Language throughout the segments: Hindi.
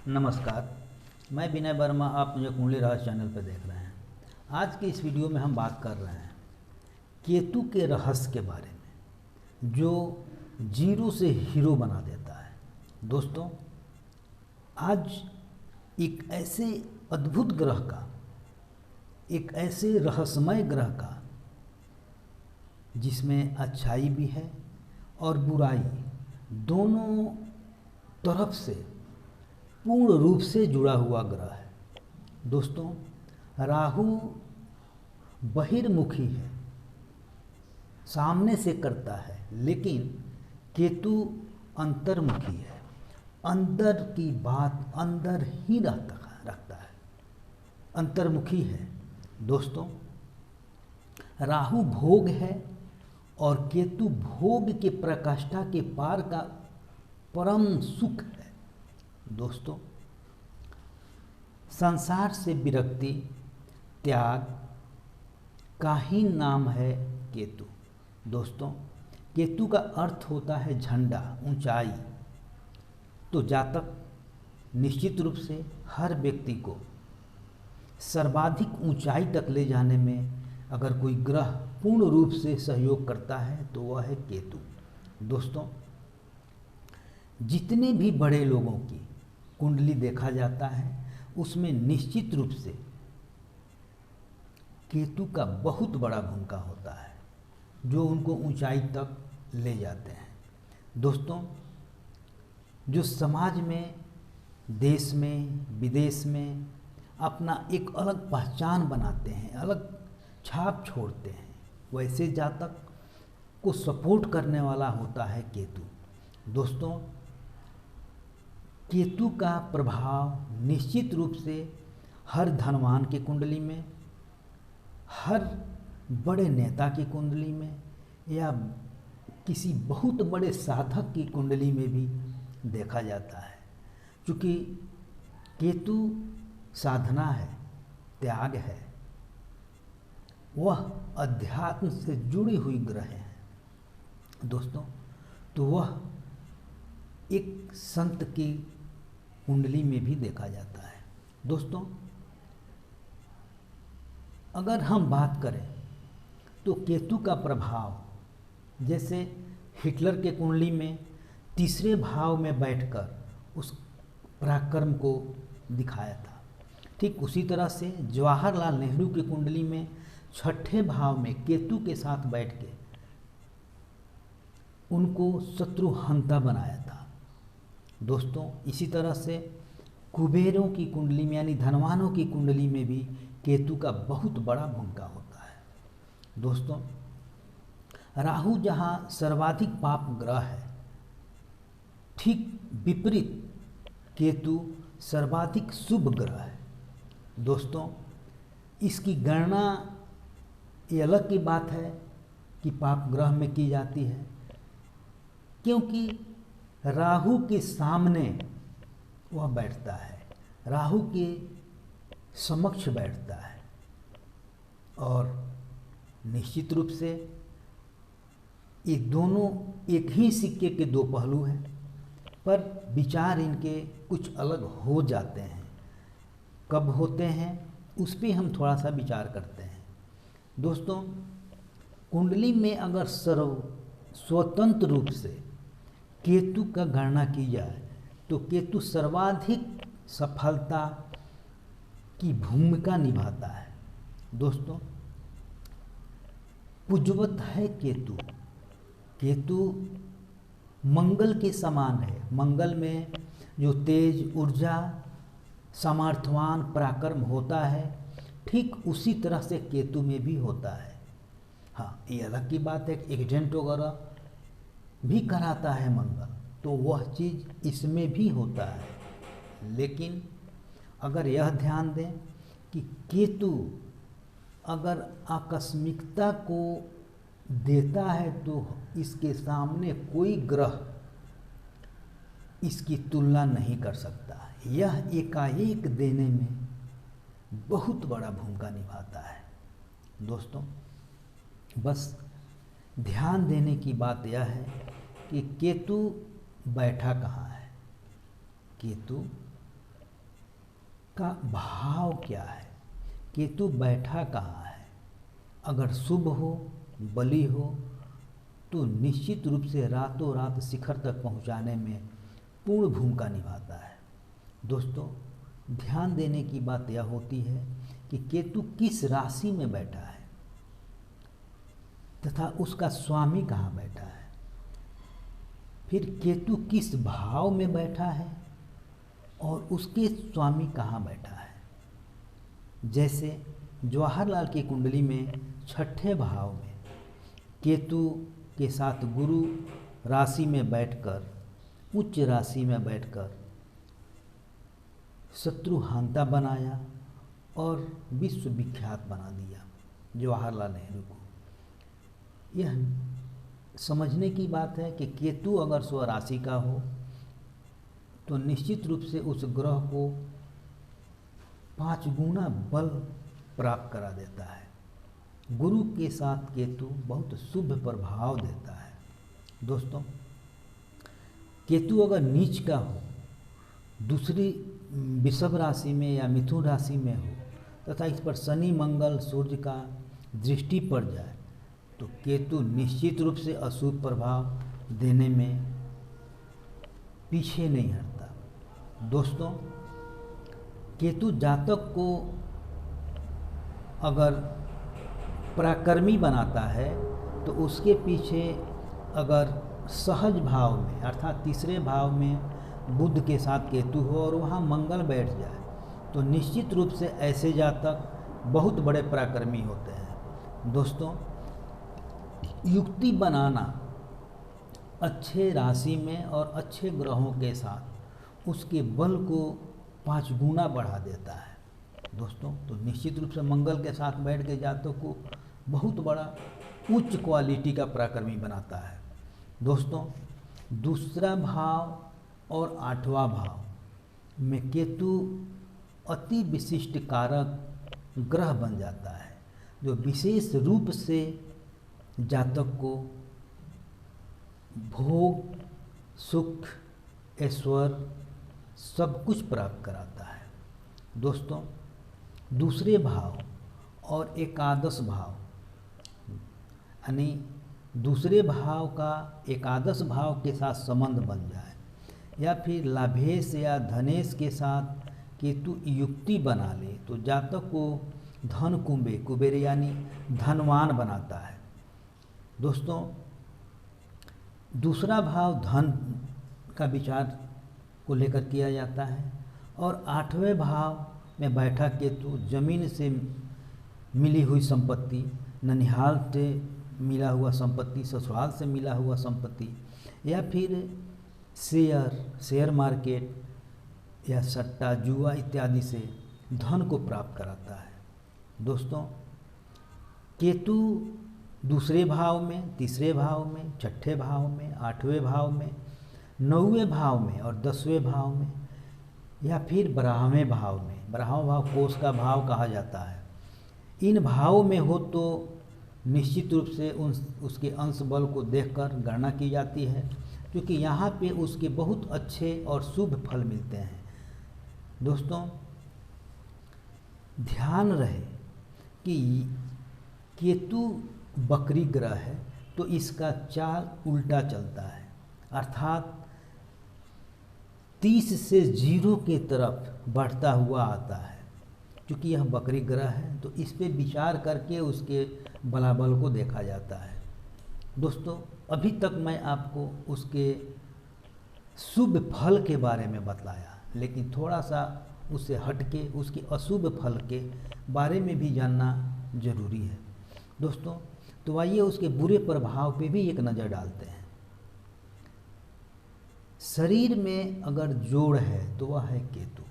नमस्कार, मैं विनय वर्मा। आप मुझे कुंडली राज चैनल पर देख रहे हैं। आज की इस वीडियो में हम बात कर रहे हैं केतु के रहस्य के बारे में, जो जीरो से हीरो बना देता है। दोस्तों, आज एक ऐसे अद्भुत ग्रह का, एक ऐसे रहस्यमय ग्रह का जिसमें अच्छाई भी है और बुराई दोनों तरफ से पूर्ण रूप से जुड़ा हुआ ग्रह है। दोस्तों, राहु बहिर्मुखी है, सामने से करता है, लेकिन केतु अंतर्मुखी है, अंदर की बात अंदर ही रखता है, अंतर्मुखी है। दोस्तों, राहु भोग है और केतु भोग के प्रकाष्ठा के पार का परम सुख है। दोस्तों, संसार से विरक्ति, त्याग का ही नाम है केतु। दोस्तों, केतु का अर्थ होता है झंडा, ऊंचाई। तो जातक निश्चित रूप से हर व्यक्ति को सर्वाधिक ऊंचाई तक ले जाने में अगर कोई ग्रह पूर्ण रूप से सहयोग करता है तो वह है केतु। दोस्तों, जितने भी बड़े लोगों की कुंडली देखा जाता है उसमें निश्चित रूप से केतु का बहुत बड़ा भूमिका होता है, जो उनको ऊंचाई तक ले जाते हैं। दोस्तों, जो समाज में, देश में, विदेश में अपना एक अलग पहचान बनाते हैं, अलग छाप छोड़ते हैं, वैसे जातक को सपोर्ट करने वाला होता है केतु। दोस्तों, केतु का प्रभाव निश्चित रूप से हर धनवान की कुंडली में, हर बड़े नेता की कुंडली में या किसी बहुत बड़े साधक की कुंडली में भी देखा जाता है। क्योंकि केतु साधना है, त्याग है, वह अध्यात्म से जुड़ी हुई ग्रह है। दोस्तों, तो वह एक संत की कुंडली में भी देखा जाता है। दोस्तों, अगर हम बात करें तो केतु का प्रभाव जैसे हिटलर के कुंडली में तीसरे भाव में बैठकर उस पराक्रम को दिखाया था, ठीक उसी तरह से जवाहरलाल नेहरू की कुंडली में छठे भाव में केतु के साथ बैठ के उनको शत्रुहंता बनाया था। दोस्तों, इसी तरह से कुबेरों की कुंडली में यानी धनवानों की कुंडली में भी केतु का बहुत बड़ा भूमिका होता है। दोस्तों, राहु जहाँ सर्वाधिक पाप ग्रह है, ठीक विपरीत केतु सर्वाधिक शुभ ग्रह है। दोस्तों, इसकी गणना ये अलग की बात है कि पाप ग्रह में की जाती है, क्योंकि राहु के सामने वह बैठता है, राहु के समक्ष बैठता है, और निश्चित रूप से ये दोनों एक ही सिक्के के दो पहलू हैं, पर विचार इनके कुछ अलग हो जाते हैं। कब होते हैं उस पर हम थोड़ा सा विचार करते हैं। दोस्तों, कुंडली में अगर स्वतंत्र रूप से केतु का गणना की जाए तो केतु सर्वाधिक सफलता की भूमिका निभाता है। दोस्तों, पूज्यवत है केतु। केतु मंगल के समान है। मंगल में जो तेज, ऊर्जा, सामर्थ्यवान, पराक्रम होता है, ठीक उसी तरह से केतु में भी होता है। हाँ, ये अलग की बात है कि एक्सीडेंट वगैरह भी कराता है मंगल, तो वह चीज़ इसमें भी होता है। लेकिन अगर यह ध्यान दें कि केतु अगर आकस्मिकता को देता है तो इसके सामने कोई ग्रह इसकी तुलना नहीं कर सकता। यह एकाएक देने में बहुत बड़ा भूमिका निभाता है। दोस्तों, बस ध्यान देने की बात यह है कि केतु बैठा कहाँ है। केतु का भाव क्या है, केतु बैठा कहाँ है। अगर शुभ हो, बली हो, तो निश्चित रूप से रातों रात शिखर तक पहुंचाने में पूर्ण भूमिका निभाता है। दोस्तों, ध्यान देने की बात यह होती है कि केतु किस राशि में बैठा है तथा उसका स्वामी कहाँ बैठा है, फिर केतु किस भाव में बैठा है और उसके स्वामी कहाँ बैठा है। जैसे जवाहरलाल की कुंडली में छठे भाव में केतु के साथ गुरु राशि में बैठकर, उच्च राशि में बैठकर शत्रुहांता बनाया और विश्व विख्यात बना दिया जवाहरलाल नेहरू को। यह समझने की बात है कि केतु अगर स्वराशि का हो तो निश्चित रूप से उस ग्रह को 5 गुना बल प्राप्त करा देता है। गुरु के साथ केतु बहुत शुभ प्रभाव देता है। दोस्तों, केतु अगर नीच का हो, दूसरी वृषभ राशि में या मिथुन राशि में हो तथा इस पर शनि मंगल सूर्य का दृष्टि पड़ जाए तो केतु निश्चित रूप से अशुभ प्रभाव देने में पीछे नहीं हटता। दोस्तों, केतु जातक को अगर पराक्रमी बनाता है तो उसके पीछे अगर सहज भाव में अर्थात तीसरे भाव में बुध के साथ केतु हो और वहाँ मंगल बैठ जाए तो निश्चित रूप से ऐसे जातक बहुत बड़े पराक्रमी होते हैं। दोस्तों, युक्ति बनाना अच्छे राशि में और अच्छे ग्रहों के साथ उसके बल को 5 गुना बढ़ा देता है। दोस्तों, तो निश्चित रूप से मंगल के साथ बैठ के जातकों को बहुत बड़ा उच्च क्वालिटी का पराक्रमी बनाता है। दोस्तों, दूसरा भाव और 8वां भाव में केतु अति विशिष्ट कारक ग्रह बन जाता है, जो विशेष रूप से जातक को भोग, सुख, ऐश्वर्य सब कुछ प्राप्त कराता है। दोस्तों, दूसरे भाव और एकादश भाव यानी दूसरे भाव का एकादश भाव के साथ संबंध बन जाए या फिर लाभेश या धनेश के साथ केतु युक्ति बना ले तो जातक को धन कुबेर यानी धनवान बनाता है। दोस्तों, दूसरा भाव धन का विचार को लेकर किया जाता है और 8वें भाव में बैठा केतु जमीन से मिली हुई संपत्ति, ननिहाल से मिला हुआ संपत्ति, ससुराल से मिला हुआ संपत्ति या फिर शेयर मार्केट या सट्टा जुआ इत्यादि से धन को प्राप्त कराता है। दोस्तों, केतु दूसरे भाव में, तीसरे भाव में, छठे भाव में, 8वें भाव में, 9वें भाव में और 10वें भाव में या फिर 12वें भाव में, 12वां भाव कोष का भाव कहा जाता है, इन भावों में हो तो निश्चित रूप से उसके अंश बल को देखकर गणना की जाती है, क्योंकि यहाँ पे उसके बहुत अच्छे और शुभ फल मिलते हैं। दोस्तों, ध्यान रहे कि केतु बकरी ग्रह है तो इसका चाल उल्टा चलता है, अर्थात 30 से 0 की तरफ बढ़ता हुआ आता है। क्योंकि यह बकरी ग्रह है तो इस पे विचार करके उसके बलाबल को देखा जाता है। दोस्तों, अभी तक मैं आपको उसके शुभ फल के बारे में बतलाया, लेकिन थोड़ा सा उससे हटके उसके अशुभ फल के बारे में भी जानना जरूरी है। दोस्तों, तो आइए उसके बुरे प्रभाव पे भी एक नज़र डालते हैं। शरीर में अगर जोड़ है तो वह है केतु।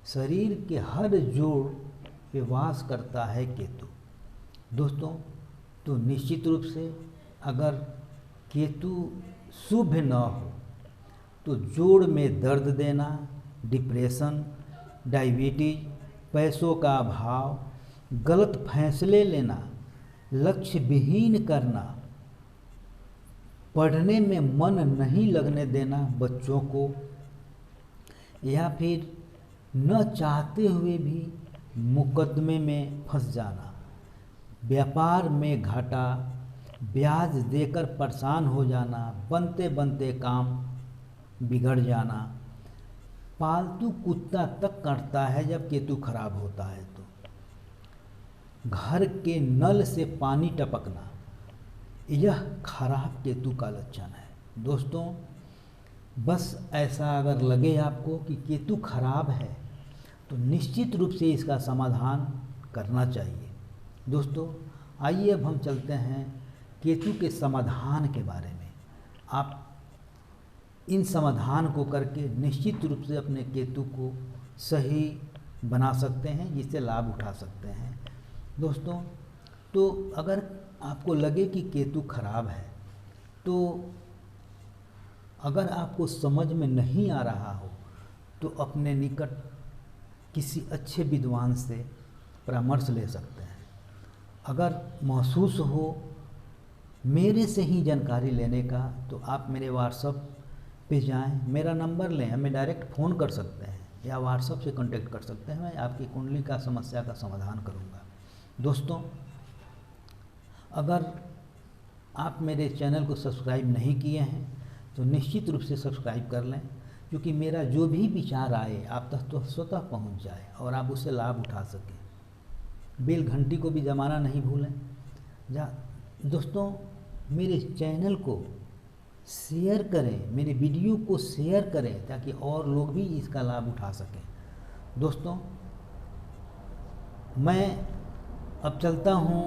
शरीर के हर जोड़ पे वास करता है केतु। दोस्तों, तो निश्चित रूप से अगर केतु शुभ न हो तो जोड़ में दर्द देना, डिप्रेशन, डायबिटीज, पैसों का अभाव, गलत फैसले लेना, लक्ष्य विहीन करना, पढ़ने में मन नहीं लगने देना बच्चों को, या फिर न चाहते हुए भी मुकदमे में फंस जाना, व्यापार में घाटा, ब्याज देकर परेशान हो जाना, बनते बनते काम बिगड़ जाना। पालतू कुत्ता तक काटता है जब केतु खराब होता है तो। घर के नल से पानी टपकना, यह खराब केतु का लक्षण है। दोस्तों, बस ऐसा अगर लगे आपको कि केतु खराब है तो निश्चित रूप से इसका समाधान करना चाहिए। दोस्तों, आइए अब हम चलते हैं केतु के समाधान के बारे में। आप इन समाधान को करके निश्चित रूप से अपने केतु को सही बना सकते हैं, जिससे लाभ उठा सकते हैं। दोस्तों, तो अगर आपको लगे कि केतु खराब है तो अगर आपको समझ में नहीं आ रहा हो तो अपने निकट किसी अच्छे विद्वान से परामर्श ले सकते हैं। अगर महसूस हो मेरे से ही जानकारी लेने का तो आप मेरे व्हाट्सएप पे जाएं, मेरा नंबर लें, हमें डायरेक्ट फ़ोन कर सकते हैं या व्हाट्सएप से कांटेक्ट कर सकते हैं। मैं आपकी कुंडली का समस्या का समाधान करूंगा। दोस्तों, अगर आप मेरे चैनल को सब्सक्राइब नहीं किए हैं तो निश्चित रूप से सब्सक्राइब कर लें, क्योंकि मेरा जो भी विचार आए आप तक तो स्वतः पहुंच जाए और आप उससे लाभ उठा सकें। बेल घंटी को भी दबाना नहीं भूलें। दोस्तों, मेरे चैनल को शेयर करें, मेरे वीडियो को शेयर करें ताकि और लोग भी इसका लाभ उठा सकें। दोस्तों, मैं अब चलता हूँ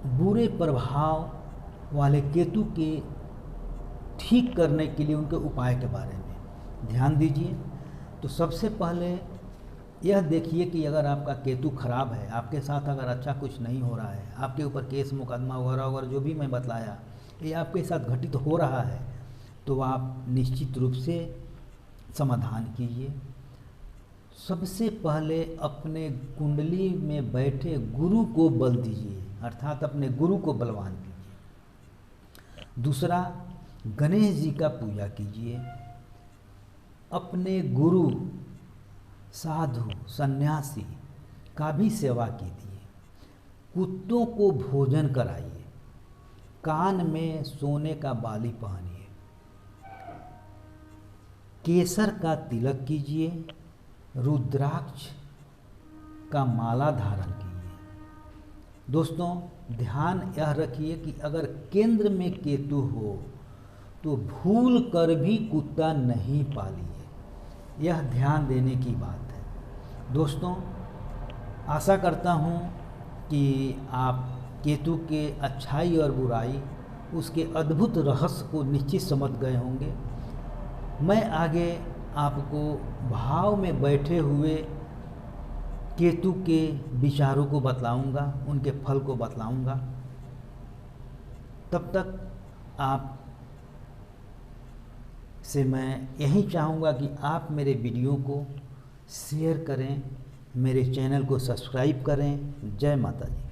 बुरे प्रभाव वाले केतु के ठीक करने के लिए उनके उपाय के बारे में ध्यान दीजिए। तो सबसे पहले यह देखिए कि अगर आपका केतु खराब है, आपके साथ अगर अच्छा कुछ नहीं हो रहा है, आपके ऊपर केस मुकदमा वगैरह वगैरह जो भी मैं बतलाया ये आपके साथ घटित हो रहा है, तो आप निश्चित रूप से समाधान कीजिए। सबसे पहले अपने कुंडली में बैठे गुरु को बल दीजिए, अर्थात अपने गुरु को बलवान कीजिए। दूसरा, गणेश जी का पूजा कीजिए। अपने गुरु, साधु, सन्यासी का भी सेवा कीजिए। कुत्तों को भोजन कराइए। कान में सोने का बाली पहनिए। केसर का तिलक कीजिए। रुद्राक्ष का माला धारण कीजिए। दोस्तों, ध्यान यह रखिए कि अगर केंद्र में केतु हो तो भूल कर भी कुत्ता नहीं पालिए। यह ध्यान देने की बात है। दोस्तों, आशा करता हूँ कि आप केतु के अच्छाई और बुराई, उसके अद्भुत रहस्य को निश्चित समझ गए होंगे। मैं आगे आपको भाव में बैठे हुए केतु के विचारों को बतलाऊंगा, उनके फल को बतलाऊंगा। तब तक आप से मैं यही चाहूँगा कि आप मेरे वीडियो को शेयर करें, मेरे चैनल को सब्सक्राइब करें। जय माता दी।